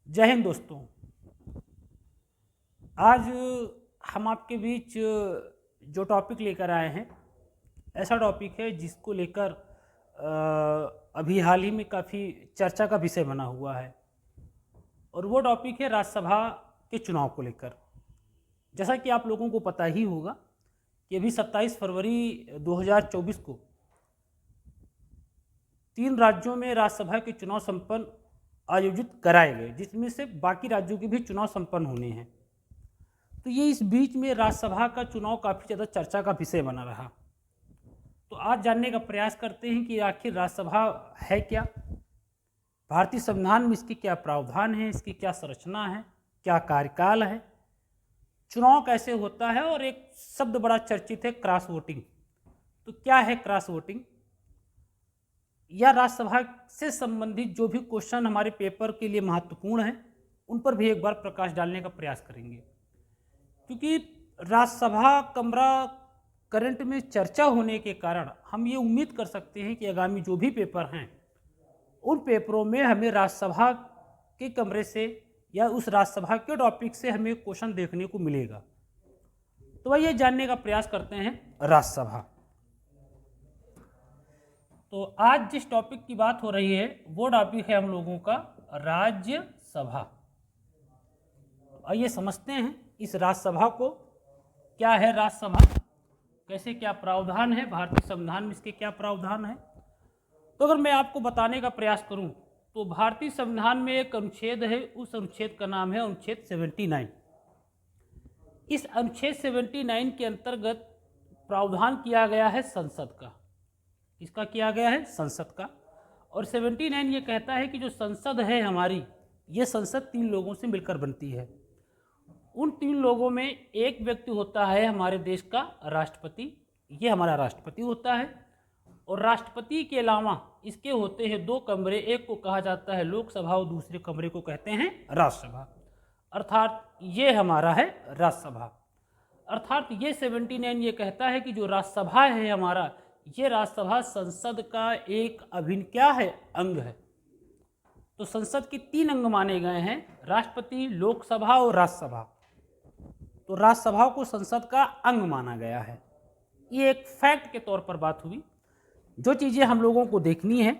जय हिंद दोस्तों। आज हम आपके बीच जो टॉपिक लेकर आए हैं, ऐसा टॉपिक है जिसको लेकर अभी हाल ही में काफ़ी चर्चा का विषय बना हुआ है और वो टॉपिक है राज्यसभा के चुनाव को लेकर। जैसा कि आप लोगों को पता ही होगा कि अभी 27 फरवरी 2024 को 3 राज्यों में राज्यसभा के चुनाव संपन्न आयोजित कराए गए, जिसमें से बाकी राज्यों के भी चुनाव संपन्न होने हैं। तो ये इस बीच में राज्यसभा का चुनाव काफ़ी ज़्यादा चर्चा का विषय बना रहा। तो आज जानने का प्रयास करते हैं कि आखिर राज्यसभा है क्या, भारतीय संविधान में इसके क्या प्रावधान है, इसकी क्या संरचना है, क्या कार्यकाल है, चुनाव कैसे होता है, और एक शब्द बड़ा चर्चित है क्रॉस वोटिंग। तो क्या है क्रॉस वोटिंग, या राज्यसभा से संबंधित जो भी क्वेश्चन हमारे पेपर के लिए महत्वपूर्ण हैं उन पर भी एक बार प्रकाश डालने का प्रयास करेंगे। क्योंकि राज्यसभा कमरा करंट में चर्चा होने के कारण हम ये उम्मीद कर सकते हैं कि आगामी जो भी पेपर हैं उन पेपरों में हमें राज्यसभा के कमरे से या उस राज्यसभा के टॉपिक से हमें क्वेश्चन देखने को मिलेगा। तो वह ये जानने का प्रयास करते हैं राज्यसभा। तो आज जिस टॉपिक की बात हो रही है वो टॉपिक है हम लोगों का राज्यसभा। आइए समझते हैं इस राज्यसभा को, क्या है राज्यसभा, कैसे क्या प्रावधान है, भारतीय संविधान में इसके क्या प्रावधान है। तो अगर मैं आपको बताने का प्रयास करूं तो भारतीय संविधान में एक अनुच्छेद है, उस अनुच्छेद का नाम है अनुच्छेद 79। इस अनुच्छेद 79 के अंतर्गत प्रावधान किया गया है संसद का। इसका किया गया है संसद का। और 79 ये कहता है कि जो संसद है हमारी, ये संसद 3 लोगों से मिलकर बनती है। उन 3 लोगों में एक व्यक्ति होता है हमारे देश का राष्ट्रपति, ये हमारा राष्ट्रपति होता है। और राष्ट्रपति के अलावा इसके होते हैं 2 कमरे, एक को कहा जाता है लोकसभा और दूसरे कमरे को कहते हैं राज्यसभा। अर्थात ये हमारा है राज्यसभा। अर्थात ये 79 ये कहता है कि जो राज्यसभा है हमारा, ये राज्यसभा संसद का एक अभिन्न क्या है, अंग है। तो संसद के 3 अंग माने गए हैं, राष्ट्रपति, लोकसभा और राज्यसभा। तो राज्यसभा को संसद का अंग माना गया है। ये एक फैक्ट के तौर पर बात हुई। जो चीज़ें हम लोगों को देखनी है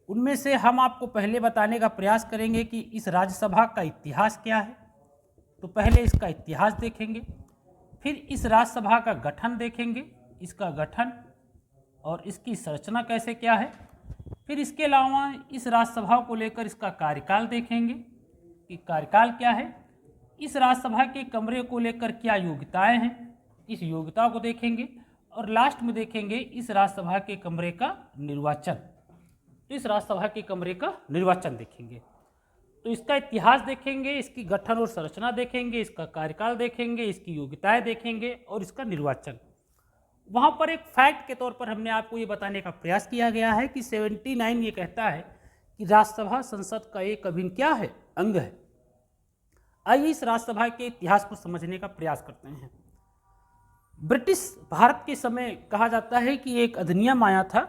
उनमें से हम आपको पहले बताने का प्रयास करेंगे कि इस राज्यसभा का इतिहास क्या है। तो पहले इसका इतिहास देखेंगे, फिर इस राज्यसभा का गठन देखेंगे, इसका गठन और इसकी संरचना कैसे क्या है। फिर इसके अलावा इस राज्यसभा को लेकर इसका कार्यकाल देखेंगे कि कार्यकाल क्या है। इस राज्यसभा के कमरे को लेकर क्या योग्यताएं हैं, इस योग्यता को देखेंगे। और लास्ट में देखेंगे इस राज्यसभा के कमरे का निर्वाचन। तो इस राज्यसभा के कमरे का निर्वाचन देखेंगे। तो इसका इतिहास देखेंगे, इसकी गठन और संरचना देखेंगे, इसका कार्यकाल देखेंगे, इसकी योग्यताएं देखेंगे और इसका निर्वाचन। वहाँ पर एक फैक्ट के तौर पर हमने आपको ये बताने का प्रयास किया गया है कि 79 ये कहता है कि राज्यसभा संसद का एक अभिन्न क्या है, अंग है। आइए इस राज्यसभा के इतिहास को समझने का प्रयास करते हैं। ब्रिटिश भारत के समय कहा जाता है कि एक अधिनियम आया था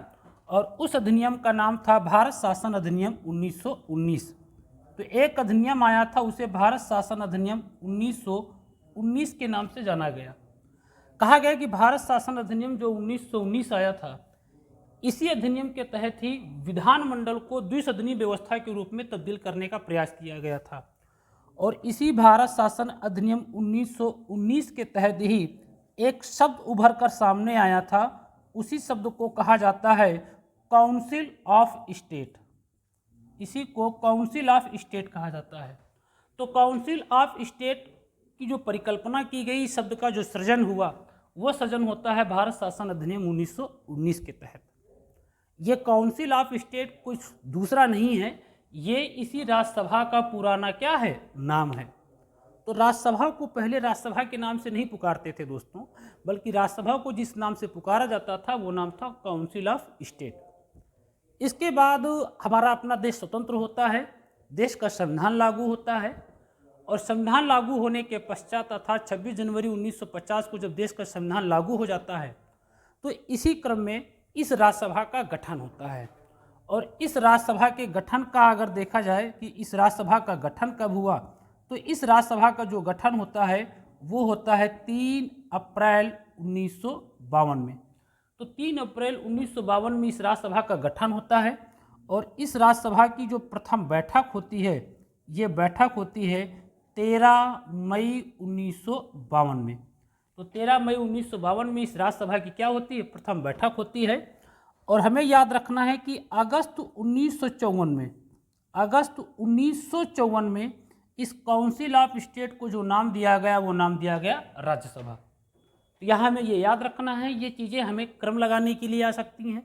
और उस अधिनियम का नाम था भारत शासन अधिनियम 1919। तो एक अधिनियम आया था, उसे भारत शासन अधिनियम 1919 के नाम से जाना गया। कहा गया कि भारत शासन अधिनियम जो 1919 आया था, इसी अधिनियम के तहत ही विधानमंडल को द्विसदनीय व्यवस्था के रूप में तब्दील करने का प्रयास किया गया था। और इसी भारत शासन अधिनियम 1919 के तहत ही एक शब्द उभर कर सामने आया था। उसी शब्द को कहा जाता है काउंसिल ऑफ स्टेट। इसी को काउंसिल ऑफ स्टेट कहा जाता है। तो काउंसिल ऑफ स्टेट की जो परिकल्पना की गई, शब्द का जो सृजन हुआ, वह सृजन होता है भारत शासन अधिनियम 1919 के तहत। ये काउंसिल ऑफ स्टेट कुछ दूसरा नहीं है, ये इसी राज्यसभा का पुराना क्या है, नाम है। तो राज्यसभा को पहले राज्यसभा के नाम से नहीं पुकारते थे दोस्तों, बल्कि राज्यसभा को जिस नाम से पुकारा जाता था वो नाम था काउंसिल ऑफ स्टेट। इसके बाद हमारा अपना देश स्वतंत्र होता है, देश का संविधान लागू होता है। और संविधान लागू होने के पश्चात अर्थात 26 जनवरी 1950 को जब देश का संविधान लागू हो जाता है, तो इसी क्रम में इस राज्यसभा का गठन होता है। और इस राज्यसभा के गठन का अगर देखा जाए कि इस राज्यसभा का गठन कब हुआ, तो इस राज्यसभा का जो गठन होता है वो होता है 3 अप्रैल 1952 में। तो 3 अप्रैल 1952 में इस राज्यसभा का गठन होता है और इस राज्यसभा की जो प्रथम बैठक होती है ये बैठक होती है 13 मई 1952 में। तो 13 मई 1952 में इस राज्यसभा की क्या होती है, प्रथम बैठक होती है। और हमें याद रखना है कि अगस्त 1954 में इस काउंसिल ऑफ स्टेट को जो नाम दिया गया वो नाम दिया गया राज्यसभा। तो यहाँ हमें ये याद रखना है, ये चीज़ें हमें क्रम लगाने के लिए आ सकती हैं।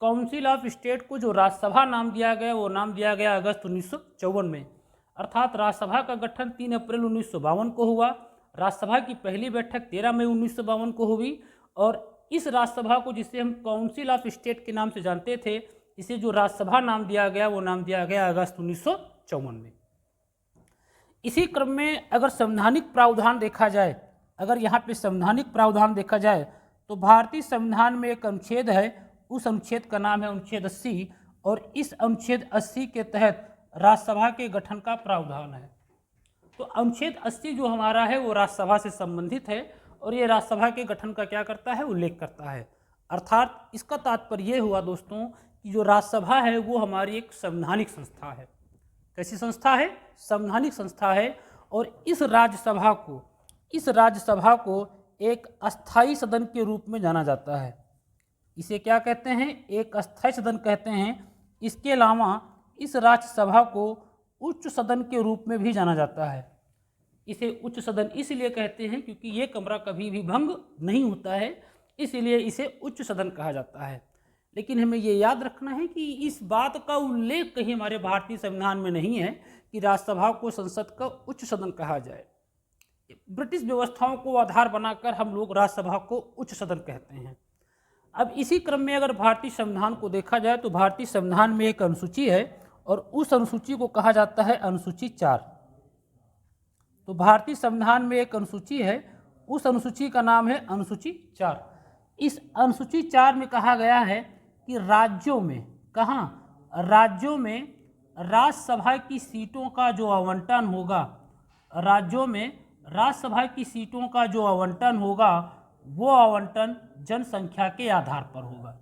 काउंसिल ऑफ स्टेट को जो राज्यसभा नाम दिया गया वो नाम दिया गया अगस्त 1954 में, अर्थात राज्यसभा का गठन 3 अप्रैल 1952 को हुआ। राज्यसभा की पहली बैठक 13 मई 1952 को हुई और इस राज्यसभा को, जिसे हम काउंसिल ऑफ स्टेट के नाम से जानते थे, इसे जो राज्यसभा नाम दिया गया वो नाम दिया गया अगस्त 1954 में। इसी क्रम में अगर संवैधानिक प्रावधान देखा जाए, अगर यहाँ पे संवैधानिक प्रावधान देखा जाए तो भारतीय संविधान में एक अनुच्छेद है, उस अनुच्छेद का नाम है अनुच्छेद 80 और इस अनुच्छेद 80 के तहत राज्यसभा के गठन का प्रावधान है। तो अनुच्छेद 80 जो हमारा है वो राज्यसभा से संबंधित है और ये राज्यसभा के गठन का क्या करता है, उल्लेख करता है। अर्थात इसका तात्पर्य ये हुआ दोस्तों कि जो राज्यसभा है वो हमारी एक संवैधानिक संस्था है। कैसी संस्था है, संवैधानिक संस्था है। और इस राज्यसभा को एक अस्थायी सदन के रूप में जाना जाता है। इसे क्या कहते हैं, एक अस्थायी सदन कहते हैं। इसके अलावा इस राज्यसभा को उच्च सदन के रूप में भी जाना जाता है। इसे उच्च सदन इसलिए कहते हैं क्योंकि ये कमरा कभी भी भंग नहीं होता है, इसलिए इसे उच्च सदन कहा जाता है। लेकिन हमें ये याद रखना है कि इस बात का उल्लेख कहीं हमारे भारतीय संविधान में नहीं है कि राज्यसभा को संसद का उच्च सदन कहा जाए। ब्रिटिश व्यवस्थाओं को आधार बनाकर हम लोग राज्यसभा को उच्च सदन कहते हैं। अब इसी क्रम में अगर भारतीय संविधान को देखा जाए तो भारतीय संविधान में एक अनुसूची है और उस अनुसूची को कहा जाता है अनुसूची 4। तो भारतीय संविधान में एक अनुसूची है, उस अनुसूची का नाम है अनुसूची 4। इस अनुसूची 4 में कहा गया है कि राज्यों में, कहाँ, राज्यों में राज्यसभा की सीटों का जो आवंटन होगा, राज्यों में राज्यसभा की सीटों का जो आवंटन होगा वो आवंटन जनसंख्या के आधार पर होगा।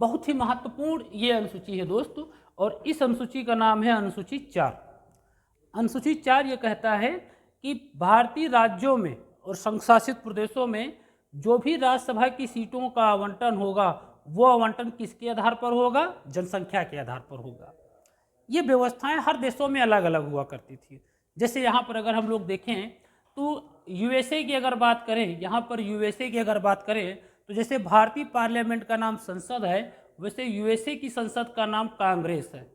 बहुत ही महत्वपूर्ण ये अनुसूची है दोस्तों और इस अनुसूची का नाम है अनुसूची 4। अनुसूची 4 ये कहता है कि भारतीय राज्यों में और संघ शासित प्रदेशों में जो भी राज्यसभा की सीटों का आवंटन होगा वो आवंटन किसके आधार पर होगा, जनसंख्या के आधार पर होगा। ये व्यवस्थाएं हर देशों में अलग अलग हुआ करती थी। जैसे यहाँ पर अगर हम लोग देखें तो यूएसए की अगर बात करें, यहाँ पर यूएसए की अगर बात करें तो जैसे भारतीय पार्लियामेंट का नाम संसद है, वैसे यूएसए की संसद का नाम कांग्रेस है।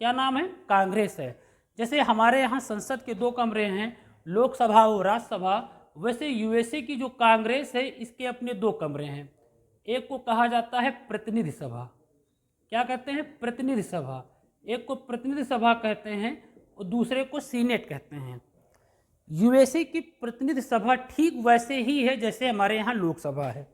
क्या नाम है, कांग्रेस है। जैसे हमारे यहाँ संसद के 2 कमरे हैं, लोकसभा और राज्यसभा, वैसे यूएसए की जो कांग्रेस है इसके अपने 2 कमरे हैं। एक को कहा जाता है प्रतिनिधि सभा, क्या कहते हैं, प्रतिनिधि सभा। एक को प्रतिनिधि सभा कहते हैं और दूसरे को सीनेट कहते हैं। यूएसए की प्रतिनिधि सभा ठीक वैसे ही है जैसे हमारे यहाँ लोकसभा है,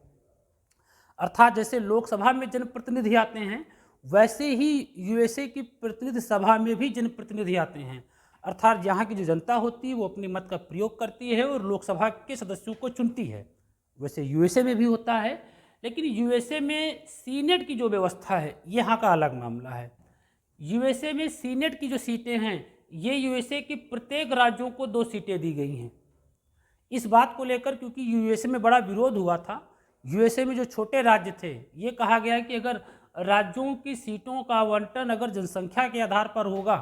अर्थात जैसे लोकसभा में जनप्रतिनिधि आते हैं वैसे ही यूएसए की प्रतिनिधि सभा में भी जनप्रतिनिधि आते हैं। अर्थात यहाँ की जो जनता होती है वो अपने मत का प्रयोग करती है और लोकसभा के सदस्यों को चुनती है। वैसे यूएसए में भी होता है, लेकिन यूएसए में सीनेट की जो व्यवस्था है यहाँ का अलग मामला है। यूएसए में सीनेट की जो सीटें हैं ये यूएसए के प्रत्येक राज्यों को 2 सीटें दी गई हैं। इस बात को लेकर क्योंकि यूएसए में बड़ा विरोध हुआ था, यूएसए में जो छोटे राज्य थे ये कहा गया कि अगर राज्यों की सीटों का आवंटन अगर जनसंख्या के आधार पर होगा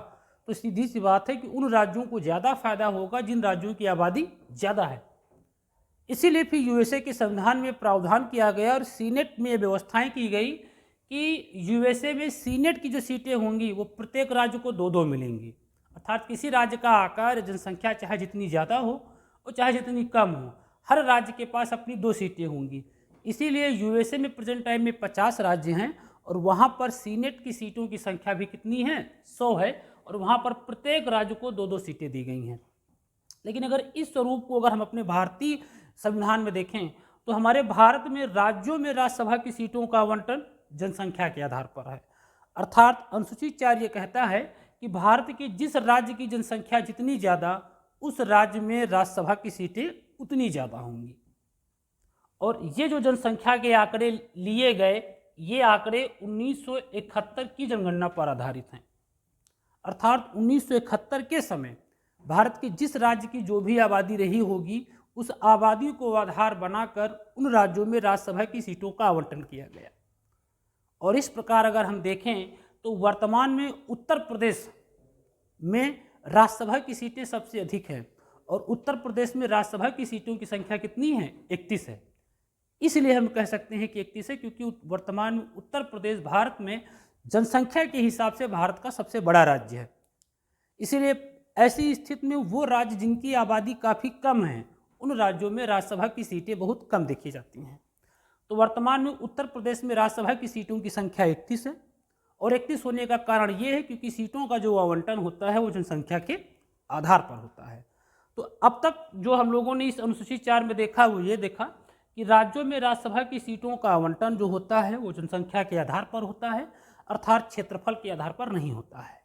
तो सीधी सी बात है कि उन राज्यों को ज़्यादा फायदा होगा जिन राज्यों की आबादी ज़्यादा है। इसीलिए फिर यूएसए के संविधान में प्रावधान किया गया और सीनेट में व्यवस्थाएं की गई कि यूएसए में सीनेट की जो सीटें होंगी वो प्रत्येक राज्य को 2-2 मिलेंगी। अर्थात किसी राज्य का आकार, जनसंख्या चाहे जितनी ज़्यादा हो और चाहे जितनी कम हो, हर राज्य के पास अपनी 2 सीटें होंगी। इसीलिए यूएसए में प्रेजेंट टाइम में 50 राज्य हैं और वहाँ पर सीनेट की सीटों की संख्या भी कितनी है, 100 है और वहाँ पर प्रत्येक राज्य को 2-2 सीटें दी गई हैं। लेकिन अगर इस स्वरूप को अगर हम अपने भारतीय संविधान में देखें तो हमारे भारत में राज्यों में राज्यसभा की सीटों का आवंटन जनसंख्या के आधार पर है। अर्थात अनुसूची 4 ये कहता है कि भारत के जिस राज्य की जनसंख्या जितनी ज़्यादा, उस राज्य में राज्यसभा की सीटें उतनी ज़्यादा होंगी। और ये जो जनसंख्या के आंकड़े लिए गए, ये आंकड़े 1971 की जनगणना पर आधारित हैं। अर्थात 1971 के समय भारत के जिस राज्य की जो भी आबादी रही होगी, उस आबादी को आधार बनाकर उन राज्यों में राज्यसभा की सीटों का आवंटन किया गया। और इस प्रकार अगर हम देखें तो वर्तमान में उत्तर प्रदेश में राज्यसभा की सीटें सबसे अधिक हैं, और उत्तर प्रदेश में राज्यसभा की सीटों की संख्या कितनी है? 31 है। इसलिए हम कह सकते हैं कि 31 है, क्योंकि वर्तमान में उत्तर प्रदेश भारत में जनसंख्या के हिसाब से भारत का सबसे बड़ा राज्य है। इसीलिए ऐसी स्थिति में वो राज्य जिनकी आबादी काफ़ी कम है, उन राज्यों में राज्यसभा की सीटें बहुत कम देखी जाती हैं। तो वर्तमान में उत्तर प्रदेश में राज्यसभा की सीटों की संख्या 31 है, और 31 होने का कारण ये है क्योंकि सीटों का जो आवंटन होता है वो जनसंख्या के आधार पर होता है। तो अब तक जो हम लोगों ने इस अनुसूची 4 में देखा वो ये देखा कि राज्यों में राज्यसभा की सीटों का आवंटन जो होता है वो जनसंख्या के आधार पर होता है, अर्थात क्षेत्रफल के आधार पर नहीं होता है।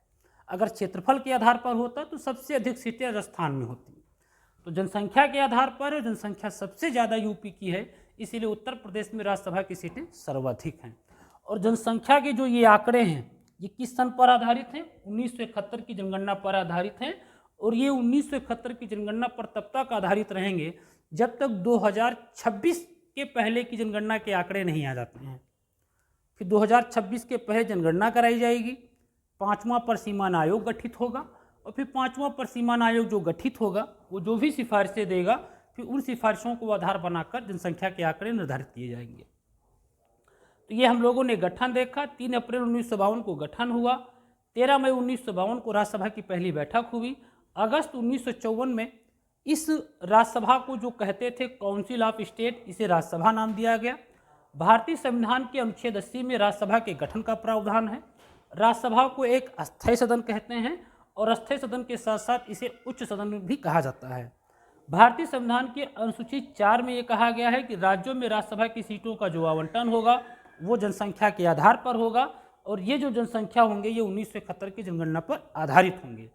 अगर क्षेत्रफल के आधार पर होता तो सबसे अधिक सीटें राजस्थान में होती। तो जनसंख्या के आधार पर जनसंख्या सबसे ज़्यादा यूपी की है, इसीलिए उत्तर प्रदेश में राज्यसभा की सीटें सर्वाधिक हैं। और जनसंख्या के जो ये आंकड़े हैं ये किस सन पर आधारित हैं? 1971 की जनगणना पर आधारित हैं। और ये 1971 की जनगणना पर तब तक आधारित रहेंगे जब तक 2026 के पहले की जनगणना के आंकड़े नहीं आ जाते हैं। फिर 2026 के पहले जनगणना कराई जाएगी, 5वां परिसीमन आयोग गठित होगा, और फिर 5वां परिसीमन आयोग जो गठित होगा वो जो भी सिफारिशें देगा, फिर उन सिफारिशों को आधार बनाकर जनसंख्या के आंकड़े निर्धारित किए जाएंगे। तो ये हम लोगों ने गठन देखा। 3 अप्रैल 1952 को गठन हुआ, 13 मई 1952 को राज्यसभा की पहली बैठक हुई। अगस्त 1954 में इस राज्यसभा को जो कहते थे काउंसिल ऑफ स्टेट, इसे राज्यसभा नाम दिया गया। भारतीय संविधान के अनुच्छेद 80 में राज्यसभा के गठन का प्रावधान है। राज्यसभा को एक अस्थायी सदन कहते हैं, और अस्थायी सदन के साथ साथ इसे उच्च सदन भी कहा जाता है। भारतीय संविधान के अनुसूची 4 में ये कहा गया है कि राज्यों में राज्यसभा की सीटों का जो आवंटन होगा वो जनसंख्या के आधार पर होगा, और ये जो जनसंख्या होंगे ये 1971 की जनगणना पर आधारित होंगे।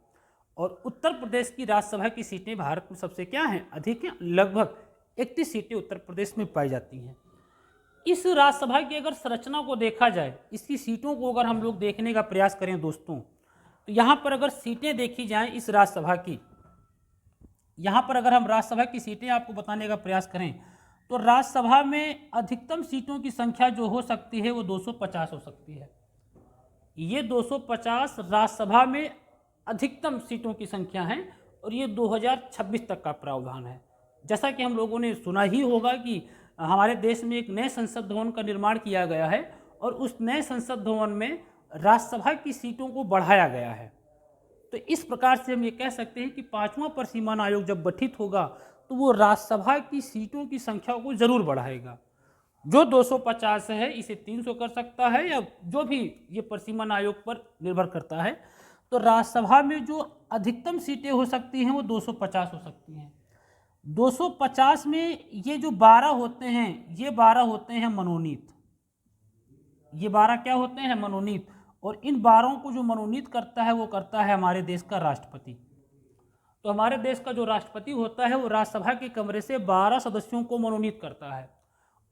और उत्तर प्रदेश की राज्यसभा की सीटें भारत में सबसे क्या हैं? अधिक हैं। लगभग 31 सीटें उत्तर प्रदेश में पाई जाती हैं। इस राज्यसभा की अगर संरचना को देखा जाए, इसकी सीटों को अगर हम लोग देखने का प्रयास करें दोस्तों, तो यहाँ पर अगर सीटें देखी जाएं इस राज्यसभा की, यहाँ पर अगर हम राज्यसभा की सीटें आपको बताने का प्रयास करें तो राज्यसभा में अधिकतम सीटों की संख्या जो हो सकती है वो 250 हो सकती है। ये 250 राज्यसभा में अधिकतम सीटों की संख्या है, और ये 2026 तक का प्रावधान है। जैसा कि हम लोगों ने सुना ही होगा कि हमारे देश में एक नए संसद भवन का निर्माण किया गया है, और उस नए संसद भवन में राज्यसभा की सीटों को बढ़ाया गया है। तो इस प्रकार से हम ये कह सकते हैं कि 5वां परिसीमन आयोग जब गठित होगा तो वो राज्यसभा की सीटों की संख्या को जरूर बढ़ाएगा। जो 250 है इसे 300 कर सकता है, या जो भी ये परिसीमन आयोग पर निर्भर करता है। तो राज्यसभा में जो अधिकतम सीटें हो सकती हैं वो 250 हो सकती हैं। 250 में ये जो 12 होते हैं, ये 12 होते हैं मनोनीत। ये 12 क्या होते हैं? मनोनीत। और इन 12 को जो मनोनीत करता है वो करता है हमारे देश का राष्ट्रपति। तो हमारे देश का जो राष्ट्रपति होता है वो राज्यसभा के कमरे से 12 सदस्यों को मनोनीत करता है।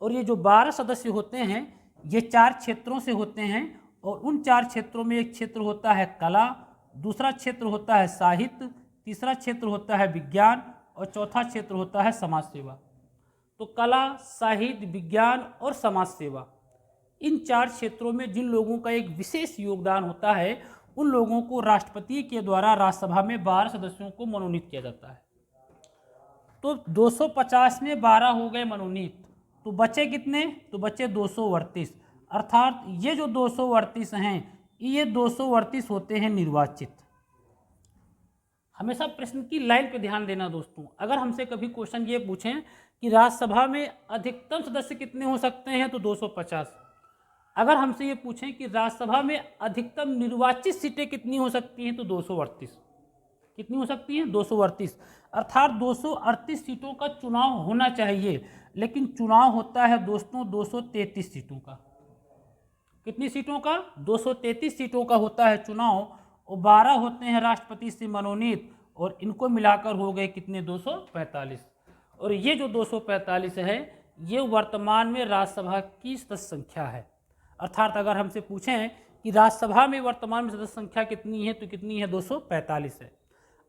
और ये जो 12 सदस्य होते हैं ये 4 क्षेत्रों से होते हैं, और उन 4 क्षेत्रों में एक क्षेत्र होता है कला, दूसरा क्षेत्र होता है साहित्य, तीसरा क्षेत्र होता है विज्ञान, और चौथा क्षेत्र होता है समाज सेवा। तो कला, साहित्य, विज्ञान और समाज सेवा, इन 4 क्षेत्रों में जिन लोगों का एक विशेष योगदान होता है उन लोगों को राष्ट्रपति के द्वारा राज्यसभा में 12 सदस्यों को मनोनीत किया जाता है। तो 250 में 12 हो गए मनोनीत, तो बचे कितने? तो बचे 238। अर्थात ये जो 238 हैं ये 238 होते हैं निर्वाचित। हमेशा प्रश्न की लाइन पे ध्यान देना दोस्तों। अगर हमसे कभी क्वेश्चन ये पूछें कि राज्यसभा में अधिकतम सदस्य कितने हो सकते हैं तो 250। अगर हमसे ये पूछें कि राज्यसभा में अधिकतम निर्वाचित सीटें कितनी हो सकती हैं तो 238। कितनी हो सकती हैं? 238। अर्थात 238 सीटों का चुनाव होना चाहिए, लेकिन चुनाव होता है दोस्तों 233 सीटों का। कितनी सीटों का? 233 सीटों का होता है चुनाव, और 12 होते हैं राष्ट्रपति से मनोनीत, और इनको मिलाकर हो गए कितने? 245। और ये जो 245 है ये वर्तमान में राज्यसभा की सदस्य संख्या है। अर्थात अगर हमसे पूछें कि राज्यसभा में वर्तमान में सदस्य संख्या कितनी है तो कितनी है? 245 है।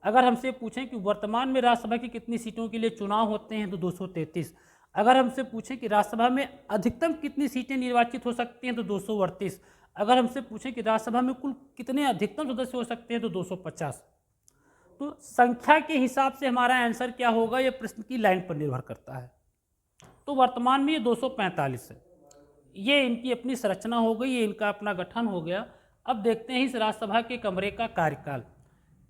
अगर हमसे पूछें कि वर्तमान में राज्यसभा की कितनी सीटों के लिए चुनाव होते हैं तो 233। अगर हमसे पूछें कि राज्यसभा में अधिकतम कितनी सीटें निर्वाचित हो सकती हैं तो 238। अगर हमसे पूछें कि राज्यसभा में कुल कितने अधिकतम सदस्य हो सकते हैं तो 250। तो संख्या के हिसाब से हमारा आंसर क्या होगा, ये प्रश्न की लाइन पर निर्भर करता है। तो वर्तमान में ये 245 है, ये इनकी अपनी संरचना हो गई, ये इनका अपना गठन हो गया। अब देखते हैं इस राज्यसभा के कमरे का कार्यकाल।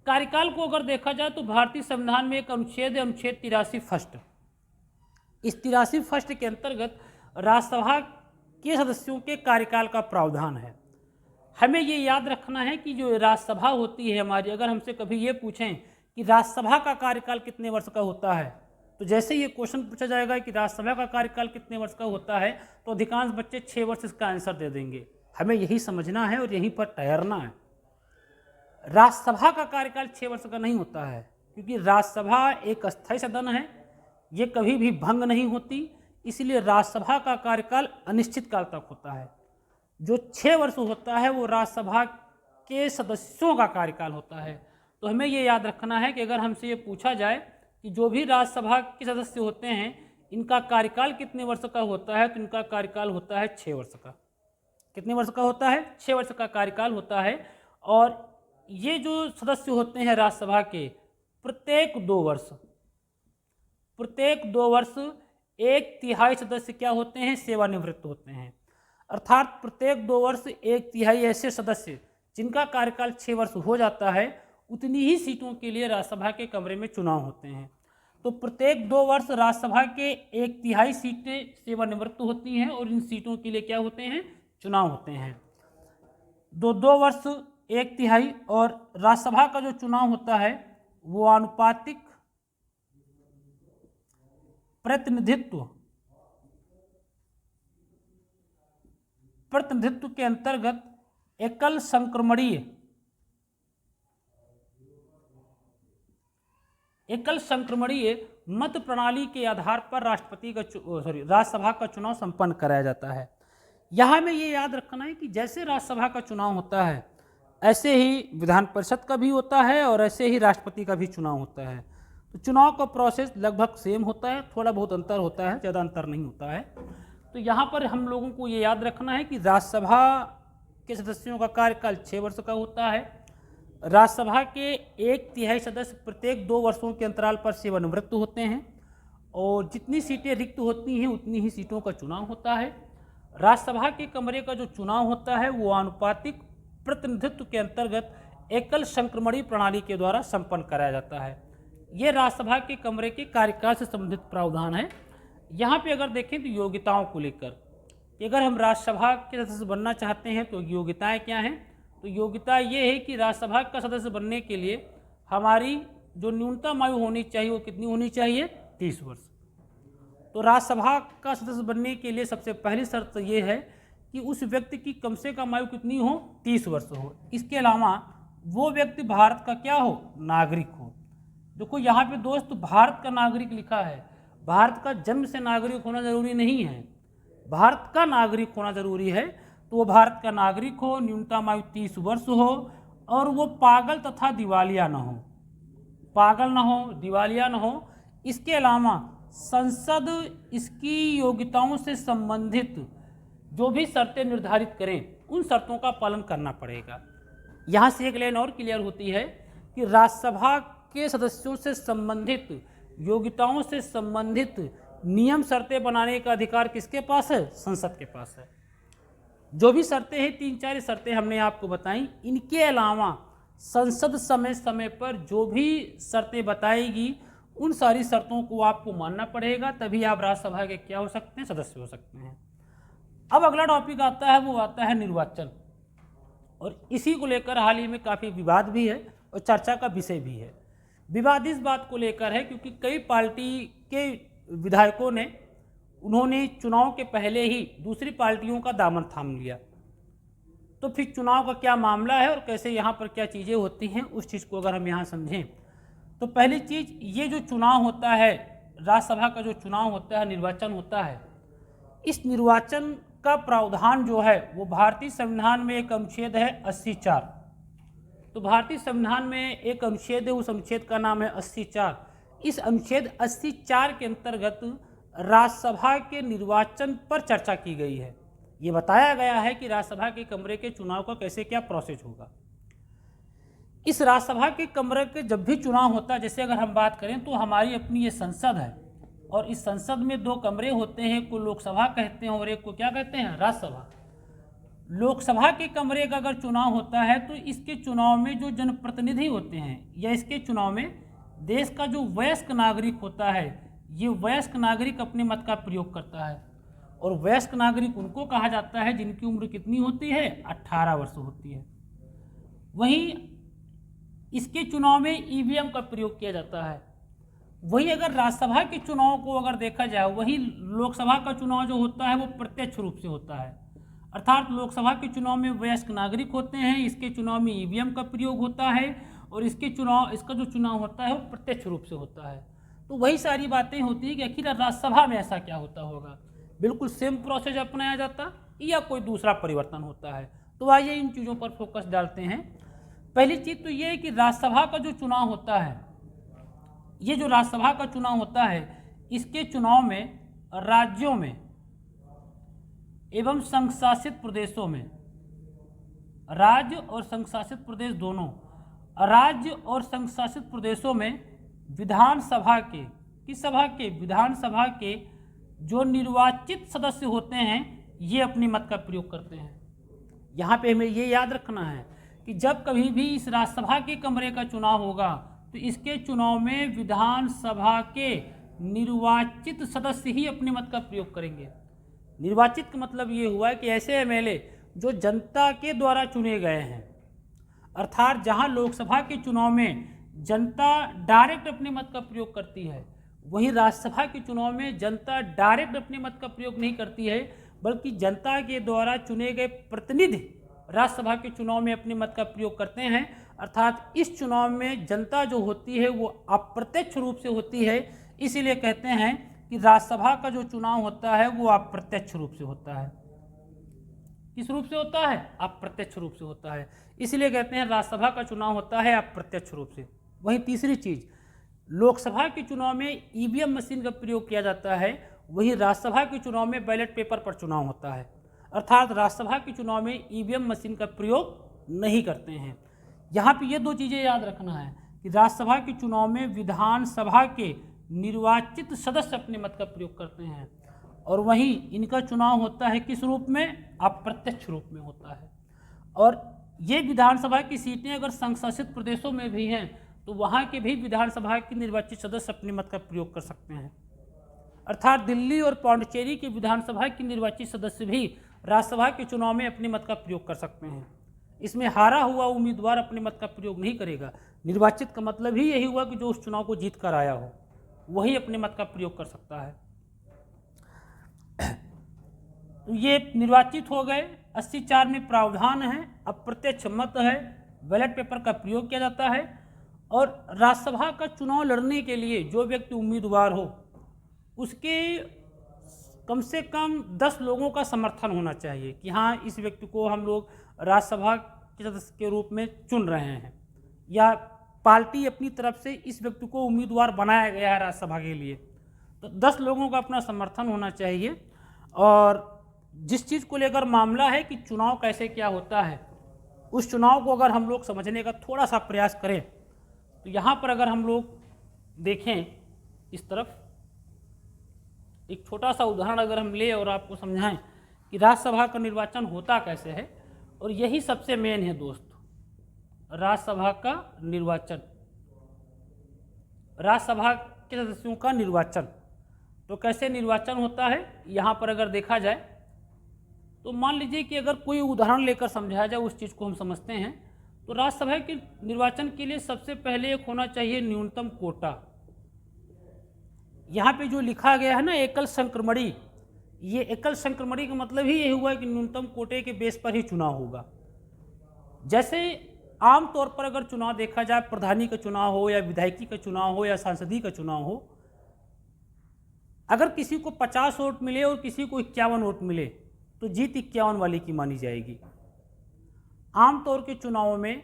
कार्यकाल को अगर देखा जाए तो भारतीय संविधान में एक अनुच्छेद है, अनुच्छेद 83 फर्स्ट। इस 83 फर्स्ट के अंतर्गत राज्यसभा के सदस्यों के कार्यकाल का प्रावधान है। हमें ये याद रखना है कि जो राज्यसभा होती है हमारी, अगर हमसे कभी ये पूछें कि राज्यसभा का कार्यकाल कितने वर्ष का होता है, तो जैसे ये क्वेश्चन पूछा जाएगा कि राज्यसभा का कार्यकाल कितने वर्ष का होता है तो अधिकांश बच्चे 6 वर्ष इसका आंसर दे देंगे। हमें यही समझना है और यहीं पर ठहरना है। राज्यसभा का कार्यकाल 6 वर्ष का नहीं होता है, क्योंकि राज्यसभा एक अस्थायी सदन है, ये कभी भी भंग नहीं होती, इसलिए राज्यसभा का कार्यकाल अनिश्चित काल तक होता है। जो 6 वर्ष होता है वो राज्यसभा के सदस्यों का कार्यकाल होता है। तो हमें ये याद रखना है कि अगर हमसे ये पूछा जाए कि जो भी राज्यसभा के सदस्य होते हैं इनका कार्यकाल कितने वर्ष का होता है, तो इनका कार्यकाल होता है 6 वर्ष का। कितने वर्ष का होता है? 6 वर्ष का कार्यकाल होता है। और ये जो सदस्य होते हैं राज्यसभा के, प्रत्येक 2 वर्ष 1/3 सदस्य क्या होते हैं? सेवानिवृत्त होते हैं। अर्थात प्रत्येक 2 वर्ष 1/3 ऐसे सदस्य जिनका कार्यकाल 6 वर्ष हो जाता है, उतनी ही सीटों के लिए राज्यसभा के कमरे में चुनाव होते हैं। तो प्रत्येक 2 वर्ष राज्यसभा के 1/3 सीटें सेवानिवृत्त होती हैं और इन सीटों के लिए क्या होते हैं? चुनाव होते हैं। 2 वर्ष 1/3, और राज्यसभा का जो चुनाव होता है वो आनुपातिक प्रतिनिधित्व के अंतर्गत एकल संक्रमणीय मत प्रणाली के आधार पर राज्यसभा का चुनाव संपन्न कराया जाता है। यहाँ में ये याद रखना है कि जैसे राज्यसभा का चुनाव होता है ऐसे ही विधान परिषद का भी होता है और ऐसे ही राष्ट्रपति का भी चुनाव होता है। तो चुनाव का प्रोसेस लगभग सेम होता है, थोड़ा बहुत अंतर होता है, ज़्यादा अंतर नहीं होता है। तो यहाँ पर हम लोगों को ये याद रखना है कि राज्यसभा के सदस्यों का कार्यकाल 6 वर्ष का होता है। राज्यसभा के 1/3 सदस्य प्रत्येक 2 वर्षों के अंतराल पर सेवानिवृत्त होते हैं, और जितनी सीटें रिक्त होती हैं उतनी ही सीटों का चुनाव होता है। राज्यसभा के कमरे का जो चुनाव होता है वो आनुपातिक प्रतिनिधित्व के अंतर्गत एकल संक्रमणीय प्रणाली के द्वारा संपन्न कराया जाता है। ये राज्यसभा के कमरे के कार्यकाल से संबंधित प्रावधान है। यहाँ पे अगर देखें तो योग्यताओं को लेकर कि अगर हम राज्यसभा के सदस्य बनना चाहते हैं तो योग्यताएं क्या हैं, तो योग्यता ये है कि राज्यसभा का सदस्य बनने के लिए हमारी जो न्यूनतम आयु होनी चाहिए वो कितनी होनी चाहिए? 30 वर्ष। तो राज्यसभा का सदस्य बनने के लिए सबसे पहली शर्त ये है कि उस व्यक्ति की कम से कम आयु कितनी हो? 30 वर्ष हो। इसके अलावा वो व्यक्ति भारत का क्या हो? नागरिक हो। देखो यहाँ पे दोस्त भारत का नागरिक लिखा है, भारत का जन्म से नागरिक होना जरूरी नहीं है, भारत का नागरिक होना जरूरी है। तो वो भारत का नागरिक हो, न्यूनतम आयु 30 वर्ष हो, और वो पागल तथा दिवालिया न हो, पागल न हो, दिवालिया न हो। इसके अलावा संसद इसकी योग्यताओं से संबंधित जो भी शर्तें निर्धारित करें उन शर्तों का पालन करना पड़ेगा। यहाँ से एक लाइन और क्लियर होती है कि राज्यसभा के सदस्यों से संबंधित योग्यताओं से संबंधित नियम शर्तें बनाने का अधिकार किसके पास है? संसद के पास है। जो भी शर्तें हैं, 3-4 शर्तें हमने आपको बताई, इनके अलावा संसद समय समय पर जो भी शर्तें बताएगी उन सारी शर्तों को आपको मानना पड़ेगा, तभी आप राज्यसभा के क्या हो सकते हैं? सदस्य हो सकते हैं। अब अगला टॉपिक आता है, वो आता है निर्वाचन, और इसी को लेकर हाल ही में काफ़ी विवाद भी है और चर्चा का विषय भी है। विवाद इस बात को लेकर है क्योंकि कई पार्टी के विधायकों ने उन्होंने चुनाव के पहले ही दूसरी पार्टियों का दामन थाम लिया। तो फिर चुनाव का क्या मामला है और कैसे यहाँ पर क्या चीज़ें होती हैं, उस चीज़ को अगर हम यहाँ समझें तो पहली चीज़, ये जो चुनाव होता है, राज्यसभा का जो चुनाव होता है, निर्वाचन होता है, इस निर्वाचन का प्रावधान जो है वो भारतीय संविधान में एक अनुच्छेद है 84। तो भारतीय संविधान में एक अनुच्छेद है, उस अनुच्छेद का नाम है 84। इस अनुच्छेद 84 के अंतर्गत राज्यसभा के निर्वाचन पर चर्चा की गई है। ये बताया गया है कि राज्यसभा के कमरे के चुनाव का कैसे क्या प्रोसेस होगा। इस राज्यसभा के कमरे के जब भी चुनाव होता है, जैसे अगर हम बात करें तो हमारी अपनी ये संसद है और इस संसद में 2 कमरे होते हैं, एक को लोकसभा कहते हैं और एक को क्या कहते हैं, राज्यसभा। लोकसभा के कमरे का अगर चुनाव होता है तो इसके चुनाव में जो जनप्रतिनिधि होते हैं या इसके चुनाव में देश का जो वयस्क नागरिक होता है, ये वयस्क नागरिक अपने मत का प्रयोग करता है। और वयस्क नागरिक उनको कहा जाता है जिनकी उम्र कितनी होती है, 18 वर्ष होती है। वहीं इसके चुनाव में ईवीएम का प्रयोग किया जाता है। वही अगर राज्यसभा के चुनाव को अगर देखा जाए, वही लोकसभा का चुनाव जो होता है वो प्रत्यक्ष रूप से होता है, अर्थात लोकसभा के चुनाव में वयस्क नागरिक होते हैं, इसके चुनाव में ईवीएम का प्रयोग होता है और इसका जो चुनाव होता है वो प्रत्यक्ष रूप से होता है। तो वही सारी बातें होती हैं कि आखिर राज्यसभा में ऐसा क्या होता होगा, बिल्कुल सेम प्रोसेस अपनाया जाता या कोई दूसरा परिवर्तन होता है। तो आइए इन चीज़ों पर फोकस डालते हैं। पहली चीज़ तो ये है कि राज्यसभा का जो चुनाव होता है, ये जो राज्यसभा का चुनाव होता है, इसके चुनाव में राज्यों में एवं संघ शासित प्रदेशों में, राज्य और संघ शासित प्रदेश दोनों, राज्य और संघ शासित प्रदेशों में विधानसभा के, किस सभा के, विधानसभा के जो निर्वाचित सदस्य होते हैं ये अपनी मत का प्रयोग करते हैं। यहाँ पे हमें ये याद रखना है कि जब कभी भी इस राज्यसभा के कमरे का चुनाव होगा तो इसके चुनाव में विधानसभा के निर्वाचित सदस्य ही अपने मत का प्रयोग करेंगे। निर्वाचित का मतलब ये हुआ है कि ऐसे एमएलए जो जनता के द्वारा चुने गए हैं, अर्थात जहां लोकसभा के चुनाव में जनता डायरेक्ट अपने मत का प्रयोग करती है, वहीं राज्यसभा के चुनाव में जनता डायरेक्ट अपने मत का प्रयोग नहीं करती है, बल्कि जनता के द्वारा चुने गए प्रतिनिधि राज्यसभा के चुनाव में अपने मत का प्रयोग करते हैं। अर्थात इस चुनाव में जनता जो होती है वो अप्रत्यक्ष रूप से होती है, इसीलिए कहते हैं कि राज्यसभा का जो चुनाव होता है वो अप्रत्यक्ष रूप से होता है। किस रूप से होता है? अप्रत्यक्ष रूप से होता है, इसलिए कहते हैं राज्यसभा का चुनाव होता है अप्रत्यक्ष रूप से। वहीं तीसरी चीज, लोकसभा के चुनाव में ईवीएम मशीन का प्रयोग किया जाता है, वहीं राज्यसभा के चुनाव में बैलेट पेपर पर चुनाव होता है। अर्थात राज्यसभा के चुनाव में ईवीएम मशीन का प्रयोग नहीं करते हैं। यहाँ पे ये 2 चीज़ें याद रखना है कि राज्यसभा के चुनाव में विधानसभा के निर्वाचित सदस्य अपने मत का प्रयोग करते हैं और वहीं इनका चुनाव होता है किस रूप में? अप्रत्यक्ष रूप में होता है। और ये विधानसभा की सीटें अगर संघ शासित प्रदेशों में भी हैं तो वहाँ के भी विधानसभा के निर्वाचित सदस्य अपने मत का प्रयोग कर सकते हैं। अर्थात दिल्ली और पांडिचेरी के विधानसभा के निर्वाचित सदस्य भी राज्यसभा के चुनाव में अपने मत का प्रयोग कर सकते हैं। इसमें हारा हुआ उम्मीदवार अपने मत का प्रयोग नहीं करेगा। निर्वाचित का मतलब ही यही हुआ कि जो उस चुनाव को जीत कर आया हो वही अपने मत का प्रयोग कर सकता है। तो ये निर्वाचित हो गए। 84 में प्रावधान है, अप्रत्यक्ष मत है, बैलेट पेपर का प्रयोग किया जाता है और राज्यसभा का चुनाव लड़ने के लिए जो व्यक्ति उम्मीदवार हो उसके कम से कम 10 लोगों का समर्थन होना चाहिए कि हाँ इस व्यक्ति को हम लोग राज्यसभा के सदस्य के रूप में चुन रहे हैं, या पार्टी अपनी तरफ से इस व्यक्ति को उम्मीदवार बनाया गया है राज्यसभा के लिए। तो 10 लोगों का अपना समर्थन होना चाहिए। और जिस चीज़ को लेकर मामला है कि चुनाव कैसे क्या होता है, उस चुनाव को अगर हम लोग समझने का थोड़ा सा प्रयास करें तो यहाँ पर अगर हम लोग देखें इस तरफ एक छोटा सा उदाहरण अगर हम ले और आपको समझाएं कि राज्यसभा का निर्वाचन होता कैसे है, और यही सबसे मेन है दोस्त, राज्यसभा का निर्वाचन, राज्यसभा के सदस्यों का निर्वाचन। तो कैसे निर्वाचन होता है यहाँ पर अगर देखा जाए तो मान लीजिए कि अगर कोई उदाहरण लेकर समझाया जाए, उस चीज़ को हम समझते हैं। तो राज्यसभा के निर्वाचन के लिए सबसे पहले एक होना चाहिए न्यूनतम कोटा। यहाँ पे जो लिखा गया है ना एकल संक्रमणी, ये एकल संक्रमणी का मतलब ही ये हुआ कि न्यूनतम कोटे के बेस पर ही चुनाव होगा। जैसे आम तौर पर अगर चुनाव देखा जाए, प्रधानी का चुनाव हो या विधायकी का चुनाव हो या सांसदीय का चुनाव हो, अगर किसी को 50 वोट मिले और किसी को 51 वोट मिले तो जीत 51 वाले की मानी जाएगी। आमतौर के चुनावों में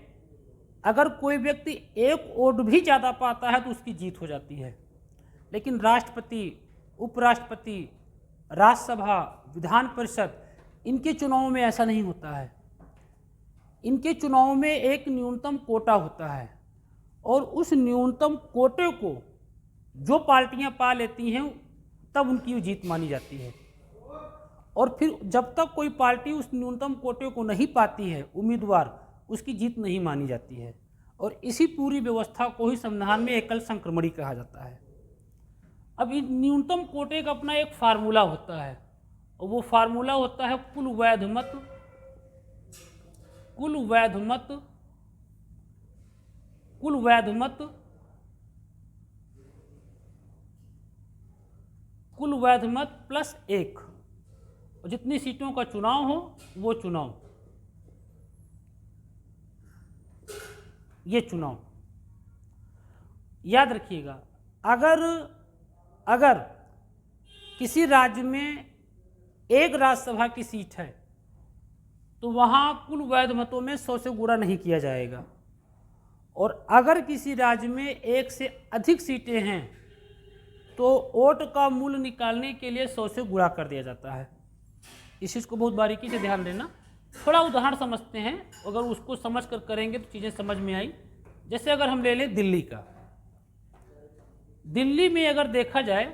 अगर कोई व्यक्ति एक वोट भी ज़्यादा पाता है तो उसकी जीत हो जाती है। लेकिन राष्ट्रपति, उपराष्ट्रपति, राज्यसभा, विधान परिषद, इनके चुनावों में ऐसा नहीं होता है। इनके चुनावों में एक न्यूनतम कोटा होता है और उस न्यूनतम कोटे को जो पार्टियां पा लेती हैं तब उनकी जीत मानी जाती है। और फिर जब तक कोई पार्टी उस न्यूनतम कोटे को नहीं पाती है उम्मीदवार, उसकी जीत नहीं मानी जाती है। और इसी पूरी व्यवस्था को ही संविधान में एकल संक्रमणी कहा जाता है। अब इस न्यूनतम कोटे का अपना एक फार्मूला होता है और वो फार्मूला होता है कुल वैध मत, कुल वैध मत, कुल वैध मत, कुल वैध मत प्लस 1, और जितनी सीटों का चुनाव हो वो चुनाव, ये चुनाव याद रखिएगा। अगर किसी राज्य में एक राज्यसभा की सीट है तो वहाँ कुल वैध मतों में 100 से गुणा नहीं किया जाएगा, और अगर किसी राज्य में एक से अधिक सीटें हैं तो वोट का मूल्य निकालने के लिए 100 से गुणा कर दिया जाता है। इस चीज़ को बहुत बारीकी से ध्यान देना। थोड़ा उदाहरण समझते हैं, अगर उसको समझ कर करेंगे तो चीज़ें समझ में आई। जैसे अगर हम ले लें दिल्ली का, दिल्ली में अगर देखा जाए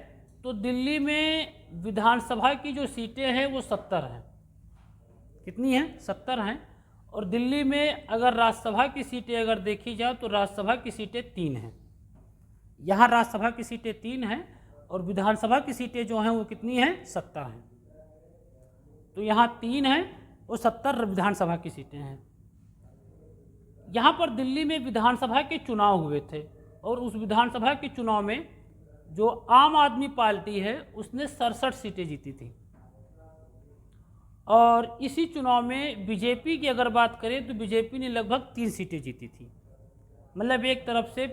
तो दिल्ली में विधानसभा की जो सीटें हैं वो 70 हैं। कितनी हैं? 70 हैं। और दिल्ली में अगर राज्यसभा की सीटें अगर देखी जाए तो राज्यसभा की सीटें 3 हैं। यहाँ राज्यसभा की सीटें 3 हैं और विधानसभा की सीटें जो हैं वो कितनी हैं? 70 हैं। तो यहाँ 3 हैं और 70 विधानसभा की सीटें हैं। यहाँ पर दिल्ली में विधानसभा के चुनाव हुए थे और उस विधानसभा के चुनाव में जो आम आदमी पार्टी है उसने 67 सीटें जीती थी। और इसी चुनाव में बीजेपी की अगर बात करें तो बीजेपी ने लगभग 3 सीटें जीती थी। मतलब एक तरफ से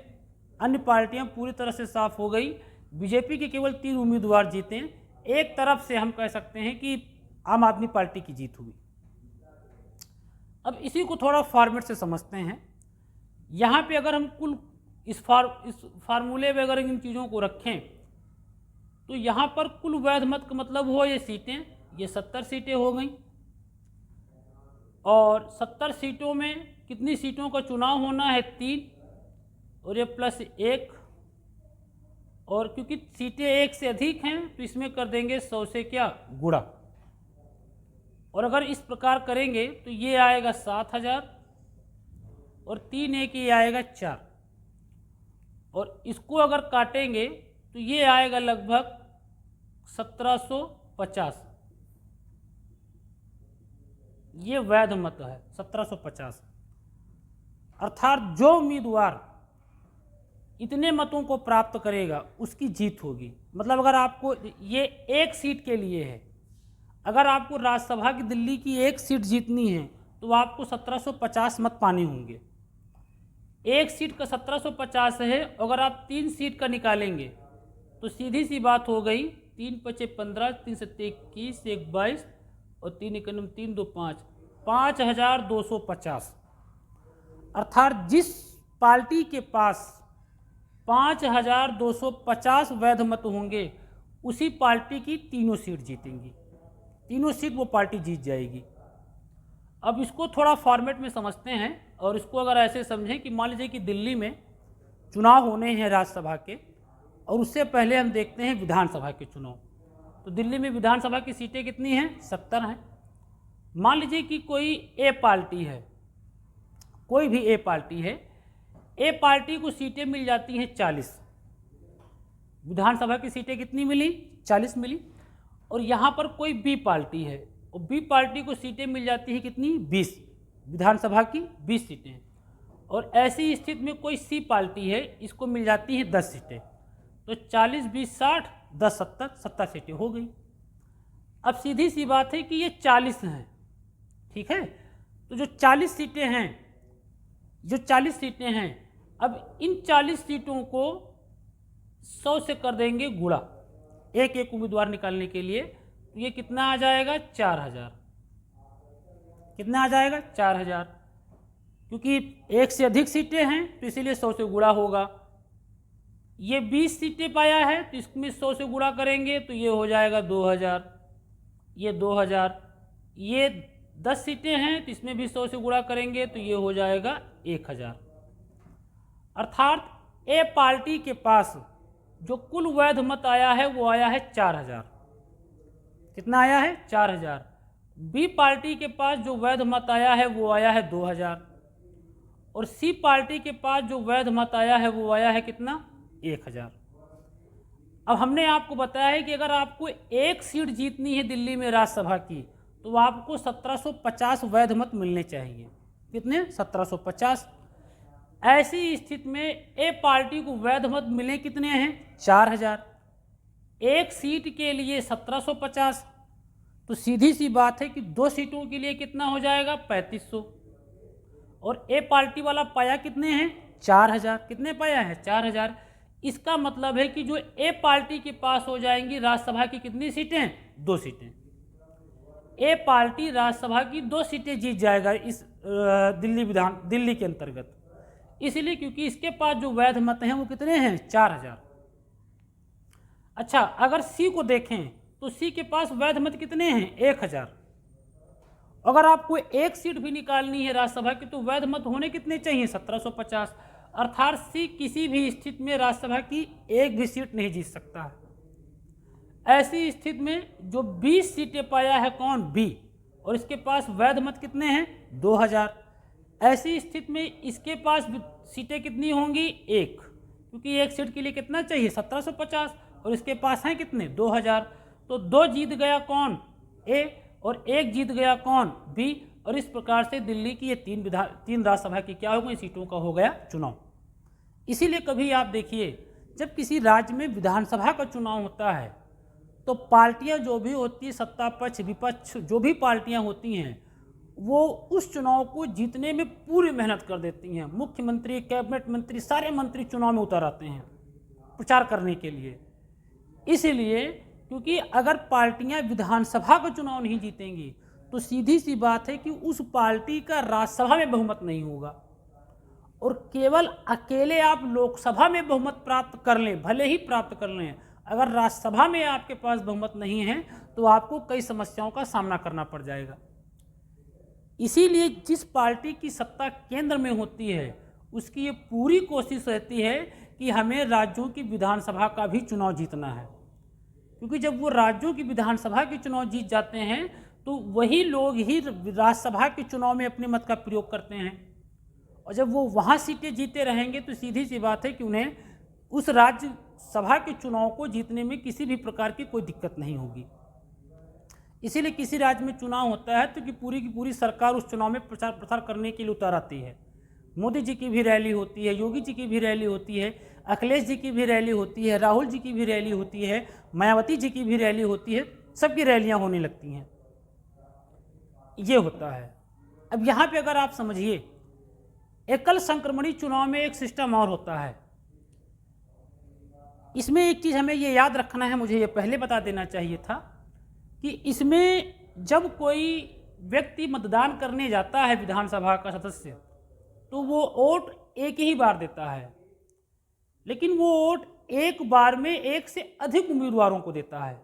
अन्य पार्टियां पूरी तरह से साफ हो गई, बीजेपी के केवल 3 उम्मीदवार जीते हैं। एक तरफ से हम कह सकते हैं कि आम आदमी पार्टी की जीत हुई। अब इसी को थोड़ा फॉर्मेट से समझते हैं। यहाँ पे अगर हम कुल इस फार्मूले में अगर इन चीज़ों को रखें तो यहाँ पर कुल वैध मत का मतलब हो ये सीटें, ये 70 सीटें हो गई। और 70 सीटों में कितनी सीटों का चुनाव होना है? 3, और ये प्लस 1। और क्योंकि सीटें 1 से अधिक हैं तो इसमें कर देंगे 100 से क्या? गुणा। और अगर इस प्रकार करेंगे तो ये आएगा 7000 और 3 1 ये आएगा 4। और इसको अगर काटेंगे तो ये आएगा लगभग 1750। ये वैध मत है 1750। अर्थात जो उम्मीदवार इतने मतों को प्राप्त करेगा उसकी जीत होगी। मतलब अगर आपको ये एक सीट के लिए है, अगर आपको राज्यसभा की दिल्ली की एक सीट जीतनी है तो आपको 1750 मत पाने होंगे। एक सीट का 1750 है, अगर आप 3 सीट का निकालेंगे तो सीधी सी बात हो गई, 3 × 5 = 15, 3 × 7 = 21, 1 = 22 और 3 × 9 = 3, 2 = 5, 5250। अर्थात जिस पार्टी के पास 5250 वैध मत होंगे उसी पार्टी की तीनों सीट जीतेंगी, तीनों सीट वो पार्टी जीत जाएगी। अब इसको थोड़ा फॉर्मेट में समझते हैं और इसको अगर ऐसे समझें कि मान लीजिए कि दिल्ली में चुनाव होने हैं राज्यसभा के, और उससे पहले हम देखते हैं विधानसभा के चुनाव। तो दिल्ली में विधानसभा की सीटें कितनी हैं? 70 हैं। मान लीजिए कि कोई ए पार्टी है, कोई भी ए पार्टी है, ए पार्टी को सीटें मिल जाती हैं 40। विधानसभा की सीटें कितनी मिली? 40 मिली। और यहाँ पर कोई बी पार्टी है और बी पार्टी को सीटें मिल जाती हैं कितनी? 20। विधानसभा की 20 सीटें। और ऐसी स्थिति में कोई सी पार्टी है, इसको मिल जाती हैं 10 सीटें। तो 40 20 60 10 70 सीटें हो गई। अब सीधी सी बात है कि ये 40 हैं, ठीक है। तो जो 40 सीटें हैं, जो 40 सीटें हैं, अब इन 40 सीटों को 100 से कर देंगे गुणा एक एक उम्मीदवार निकालने के लिए, तो ये कितना आ जाएगा 4000। कितना आ जाएगा 4000, क्योंकि एक से अधिक सीटें हैं तो इसीलिए 100 से गुणा होगा। ये 20 सीटें पाया है तो इसमें 100 से गुणा करेंगे तो ये हो जाएगा 2000, ये 2000। ये 10 सीटें हैं तो इसमें भी 100 से गुणा करेंगे तो ये हो जाएगा 1000। अर्थात ए पार्टी के पास जो कुल वैध मत आया है वो आया है 4000। कितना आया है 4000। बी पार्टी के पास जो वैध मत आया है वो आया है 2000, और सी पार्टी के पास जो वैध मत आया है वो आया है कितना 1000। अब हमने आपको बताया है कि अगर आपको एक सीट जीतनी है दिल्ली में राज्यसभा की तो आपको 1750 वैध मत मिलने चाहिए। कितने 1750। ऐसी स्थिति में ए पार्टी को वैध मत मिले कितने हैं 4000, एक सीट के लिए 1750, तो सीधी सी बात है कि 2 सीटों के लिए कितना हो जाएगा 3500, और ए पार्टी वाला पाया कितने हैं 4000। कितने पाया है 4000। इसका मतलब है कि जो ए पार्टी के पास हो जाएंगी राज्यसभा की कितनी सीटें 2 सीटें। ए पार्टी राज्यसभा की 2 सीटें जीत जाएगा इस दिल्ली के अंतर्गत, इसलिए क्योंकि इसके पास जो वैध मत हैं वो कितने हैं 4000। अच्छा, अगर सी को देखें तो सी के पास वैध मत कितने हैं 1000। अगर आपको एक सीट भी निकालनी है राज्यसभा की तो वैध मत होने कितने चाहिए 1750। अर्थात सी किसी भी स्थिति में राज्यसभा की एक भी सीट नहीं जीत सकता है। ऐसी स्थिति में जो 20 सीटें पाया है कौन बी, और इसके पास वैध मत कितने हैं 2000। ऐसी स्थिति में इसके पास सीटें कितनी होंगी 1, क्योंकि एक सीट के लिए कितना चाहिए 1750, और इसके पास हैं कितने 2000। तो 2 जीत गया कौन ए, और 1 जीत गया कौन बी, और इस प्रकार से दिल्ली की ये 3 राज्यसभा की क्या हो गई सीटों का हो गया चुनाव। इसीलिए कभी आप देखिए जब किसी राज्य में विधानसभा का चुनाव होता है तो पार्टियां जो भी होती है, सत्ता पक्ष विपक्ष जो भी पार्टियां होती हैं, वो उस चुनाव को जीतने में पूरी मेहनत कर देती हैं। मुख्यमंत्री, कैबिनेट मंत्री, सारे मंत्री चुनाव में उतर आते हैं प्रचार करने के लिए। इसीलिए क्योंकि अगर पार्टियां विधानसभा का चुनाव नहीं जीतेंगी तो सीधी सी बात है कि उस पार्टी का राज्यसभा में बहुमत नहीं होगा, और केवल अकेले आप लोकसभा में बहुमत प्राप्त कर लें, भले ही प्राप्त कर लें, अगर राज्यसभा में आपके पास बहुमत नहीं है तो आपको कई समस्याओं का सामना करना पड़ जाएगा। इसीलिए जिस पार्टी की सत्ता केंद्र में होती है उसकी ये पूरी कोशिश रहती है कि हमें राज्यों की विधानसभा का भी चुनाव जीतना है, क्योंकि जब वो राज्यों की विधानसभा के चुनाव जीत जाते हैं तो वही लोग ही राज्यसभा के चुनाव में अपने मत का प्रयोग करते हैं, और जब वो वहाँ सीटें जीते रहेंगे तो सीधी सी बात है कि उन्हें उस राज्यसभा के चुनाव को जीतने में किसी भी प्रकार की कोई दिक्कत नहीं होगी। इसीलिए किसी राज्य में चुनाव होता है तो कि पूरी की पूरी सरकार उस चुनाव में प्रचार प्रसार करने के लिए उतर आती है। मोदी जी की भी रैली होती है, योगी जी की भी रैली होती है, अखिलेश जी की भी रैली होती है, राहुल जी की भी रैली होती है, मायावती जी की भी रैली होती है, सबकी रैलियां होने लगती हैं। ये होता है। अब यहाँ पे अगर आप समझिए एकल संक्रमणी चुनाव में एक सिस्टम और होता है। इसमें एक चीज़ हमें ये याद रखना है, मुझे ये पहले बता देना चाहिए था कि इसमें जब कोई व्यक्ति मतदान करने जाता है विधानसभा का सदस्य तो वो वोट एक ही बार देता है, लेकिन वो वोट एक बार में एक से अधिक उम्मीदवारों को देता है।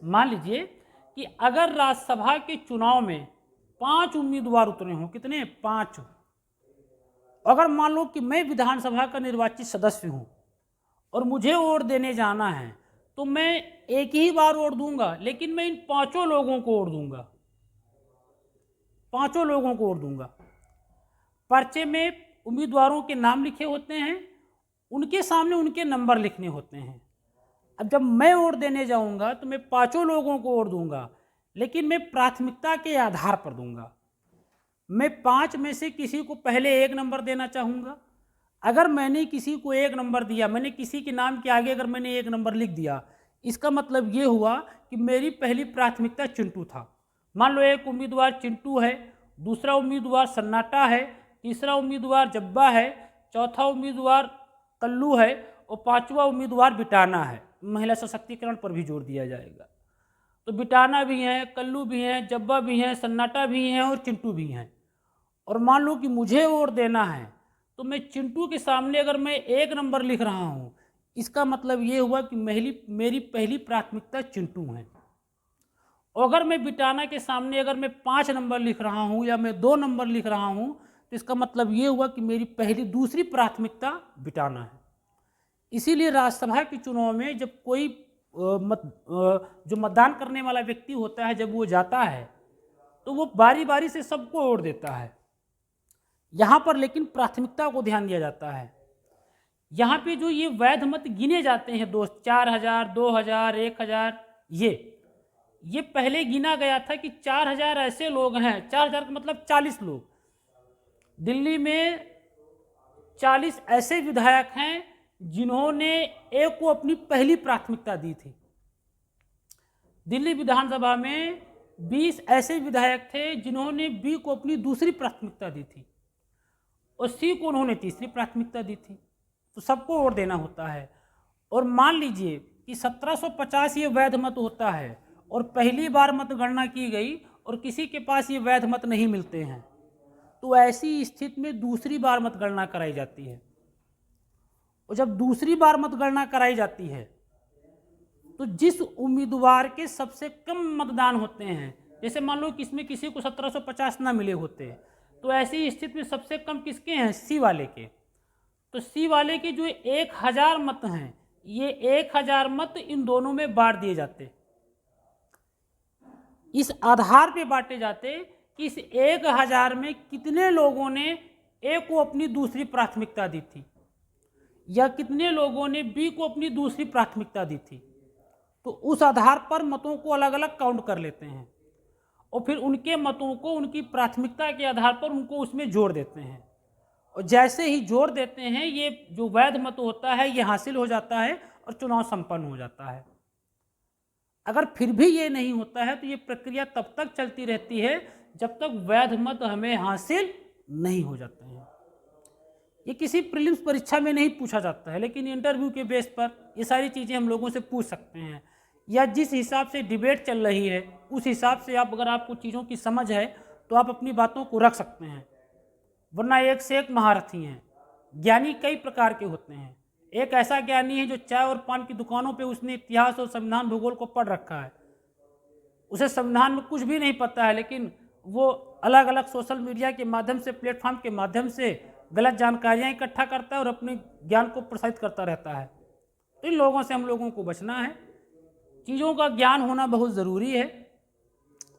मान लीजिए कि अगर राज्यसभा के चुनाव में 5 उम्मीदवार उतरे हों, कितने 5, अगर मान लो कि मैं विधानसभा का निर्वाचित सदस्य हूं और मुझे वोट देने जाना है तो मैं एक ही बार वोट दूंगा, लेकिन मैं इन 5 लोगों को वोट दूंगा, 5 लोगों को वोट दूंगा। पर्चे में उम्मीदवारों के नाम लिखे होते हैं, उनके सामने उनके नंबर लिखने होते हैं। अब जब मैं वोट देने जाऊंगा तो मैं 5 लोगों को वोट दूंगा, लेकिन मैं प्राथमिकता के आधार पर दूंगा। मैं 5 में से किसी को पहले 1 नंबर देना चाहूँगा। अगर मैंने किसी को 1 नंबर दिया, मैंने किसी के नाम के आगे अगर मैंने 1 नंबर लिख दिया, इसका मतलब ये हुआ कि मेरी पहली प्राथमिकता चिंटू था। मान लो एक उम्मीदवार चिंटू है, दूसरा उम्मीदवार सन्नाटा है, तीसरा उम्मीदवार जब्बा है, चौथा उम्मीदवार कल्लू है और पांचवा उम्मीदवार बिटाना है। महिला सशक्तिकरण पर भी जोर दिया जाएगा। तो बिटाना भी है, कल्लू भी हैं, जब्बा भी हैं, सन्नाटा भी हैं और चिंटू भी हैं। और मान लो कि मुझे वोट देना है तो मैं चिंटू के सामने अगर मैं 1 नंबर लिख रहा हूँ, इसका मतलब ये हुआ कि मेरी पहली प्राथमिकता चिंटू है। और अगर मैं बिटाना के सामने अगर मैं 5 नंबर लिख रहा हूँ या मैं 2 नंबर लिख रहा हूँ तो इसका मतलब ये हुआ कि मेरी दूसरी प्राथमिकता बिटाना है। इसीलिए राज्यसभा के चुनाव में जब कोई जो मतदान करने वाला व्यक्ति होता है, जब वो जाता है तो वो बारी बारी से सबको वोट देता है। यहाँ पर लेकिन प्राथमिकता को ध्यान दिया जाता है। यहाँ पे जो ये वैध मत गिने जाते हैं दोस्त, 4000, 2000, 1000, ये पहले गिना गया था कि 4000 ऐसे लोग हैं, 4000 का मतलब 40 लोग। दिल्ली में 40 ऐसे विधायक हैं जिन्होंने ए को अपनी पहली प्राथमिकता दी थी। दिल्ली विधानसभा में 20 ऐसे विधायक थे जिन्होंने बी को अपनी दूसरी प्राथमिकता दी थी और सी को उन्होंने तीसरी प्राथमिकता दी थी। तो सबको वोट देना होता है। और मान लीजिए कि 1750 ये वैध मत होता है और पहली बार मतगणना की गई और किसी के पास ये वैध मत नहीं मिलते हैं, तो ऐसी स्थिति में दूसरी बार मतगणना कराई जाती है। और जब दूसरी बार मतगणना कराई जाती है तो जिस उम्मीदवार के सबसे कम मतदान होते हैं, जैसे मान लो कि इसमें किसी को 1750 ना मिले होते, तो ऐसी स्थिति में सबसे कम किसके हैं? सी वाले के। तो सी वाले के जो 1000 मत हैं, ये 1000 मत इन दोनों में बांट दिए जाते, इस आधार पे बांटे जाते कि इस 1000 में कितने लोगों ने ए को अपनी दूसरी प्राथमिकता दी थी या कितने लोगों ने बी को अपनी दूसरी प्राथमिकता दी थी। तो उस आधार पर मतों को अलग अलग काउंट कर लेते हैं और फिर उनके मतों को उनकी प्राथमिकता के आधार पर उनको उसमें जोड़ देते हैं। और जैसे ही जोड़ देते हैं, ये जो वैध मत होता है ये हासिल हो जाता है और चुनाव संपन्न हो जाता है। अगर फिर भी ये नहीं होता है तो ये प्रक्रिया तब तक चलती रहती है जब तक वैध मत हमें हासिल नहीं हो जाते हैं। ये किसी प्रीलिम्स परीक्षा में नहीं पूछा जाता है, लेकिन इंटरव्यू के बेस पर ये सारी चीज़ें हम लोगों से पूछ सकते हैं, या जिस हिसाब से डिबेट चल रही है उस हिसाब से अगर आपको चीज़ों की समझ है तो आप अपनी बातों को रख सकते हैं। वरना एक से एक महारथी हैं। ज्ञानी कई प्रकार के होते हैं। एक ऐसा ज्ञानी है जो चाय और पान की दुकानों पे उसने इतिहास और संविधान भूगोल को पढ़ रखा है, उसे संविधान में कुछ भी नहीं पता है, लेकिन वो अलग अलग सोशल मीडिया के माध्यम से, प्लेटफॉर्म के माध्यम से गलत जानकारियाँ इकट्ठा करता है और अपने ज्ञान को प्रसारित करता रहता है। तो इन लोगों से हम लोगों को बचना है। चीज़ों का ज्ञान होना बहुत ज़रूरी है।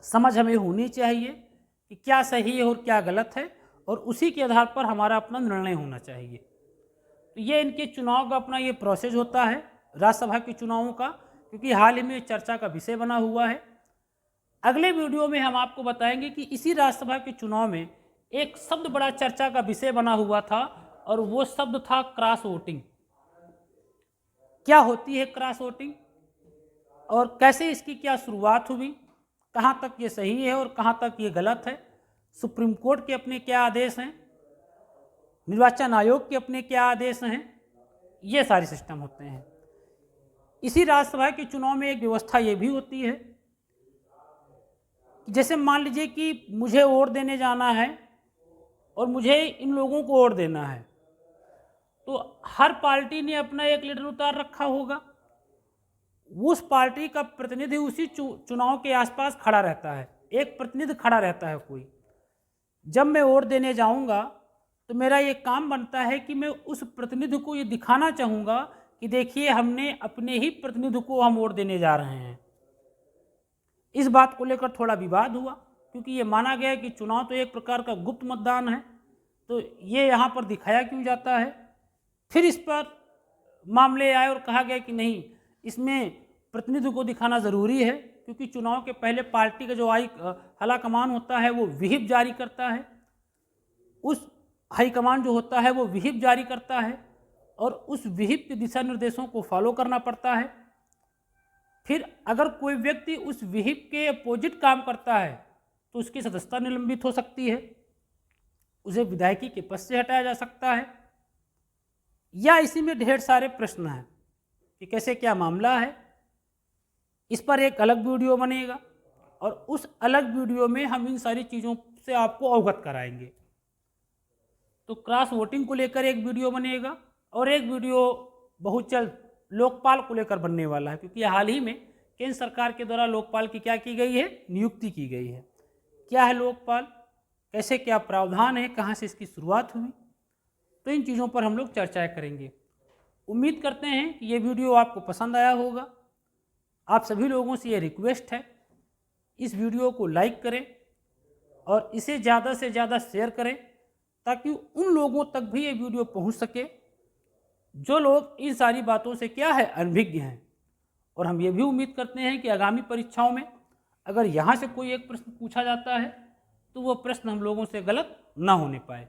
समझ हमें होनी चाहिए कि क्या सही है और क्या गलत है, और उसी के आधार पर हमारा अपना निर्णय होना चाहिए। तो ये इनके चुनाव का अपना ये प्रोसेस होता है राज्यसभा के चुनावों का, क्योंकि हाल ही में चर्चा का विषय बना हुआ है। अगले वीडियो में हम आपको बताएंगे कि इसी राज्यसभा के चुनाव में एक शब्द बड़ा चर्चा का विषय बना हुआ था, और वो शब्द था क्रॉस वोटिंग। क्या होती है क्रॉस वोटिंग और कैसे इसकी क्या शुरुआत हुई, कहाँ तक ये सही है और कहाँ तक ये गलत है, सुप्रीम कोर्ट के अपने क्या आदेश हैं, निर्वाचन आयोग के अपने क्या आदेश हैं, ये सारे सिस्टम होते हैं। इसी राज्यसभा के चुनाव में एक व्यवस्था ये भी होती है, जैसे मान लीजिए कि मुझे वोट देने जाना है और मुझे इन लोगों को वोट देना है, तो हर पार्टी ने अपना एक लीडर उतार रखा होगा। उस पार्टी का प्रतिनिधि उसी चुनाव के आसपास खड़ा रहता है, एक प्रतिनिधि खड़ा रहता है कोई। जब मैं वोट देने जाऊंगा तो मेरा ये काम बनता है कि मैं उस प्रतिनिधि को ये दिखाना चाहूँगा कि देखिए हमने अपने ही प्रतिनिधि को हम वोट देने जा रहे हैं। इस बात को लेकर थोड़ा विवाद हुआ, क्योंकि ये माना गया कि चुनाव तो एक प्रकार का गुप्त मतदान है, तो ये यहाँ पर दिखाया क्यों जाता है। फिर इस पर मामले आए और कहा गया कि नहीं, इसमें प्रतिनिधि को दिखाना ज़रूरी है, क्योंकि चुनाव के पहले पार्टी का जो हाईकमान होता है वो विहिप जारी करता है, उस हाईकमान जो होता है वो विहिप जारी करता है और उस विहिप के दिशा निर्देशों को फॉलो करना पड़ता है। फिर अगर कोई व्यक्ति उस विहिप के अपोजिट काम करता है तो उसकी सदस्यता निलंबित हो सकती है, उसे विधायकी के पद से हटाया जा सकता है, या इसी में ढेर सारे प्रश्न हैं कि कैसे क्या मामला है। इस पर एक अलग वीडियो बनेगा और उस अलग वीडियो में हम इन सारी चीज़ों से आपको अवगत कराएंगे। तो क्रॉस वोटिंग को लेकर एक वीडियो बनेगा और एक वीडियो बहुत जल्द लोकपाल को लेकर बनने वाला है, क्योंकि हाल ही में केंद्र सरकार के द्वारा लोकपाल की क्या की गई है, नियुक्ति की गई है। क्या है लोकपाल, कैसे क्या प्रावधान है, कहाँ से इसकी शुरुआत हुई, तो इन चीज़ों पर हम लोग चर्चाएं करेंगे। उम्मीद करते हैं कि ये वीडियो आपको पसंद आया होगा। आप सभी लोगों से ये रिक्वेस्ट है, इस वीडियो को लाइक करें और इसे ज़्यादा से ज़्यादा शेयर करें, ताकि उन लोगों तक भी ये वीडियो पहुंच सके जो लोग इन सारी बातों से क्या है, अनभिज्ञ हैं। और हम ये भी उम्मीद करते हैं कि आगामी परीक्षाओं में अगर यहाँ से कोई एक प्रश्न पूछा जाता है तो वो प्रश्न हम लोगों से गलत ना होने पाए।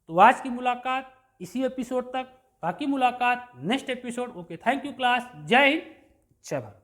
तो आज की मुलाकात इसी एपिसोड तक, बाकी मुलाकात next episode. Okay, thank you class, जय हिंद, जय भारत।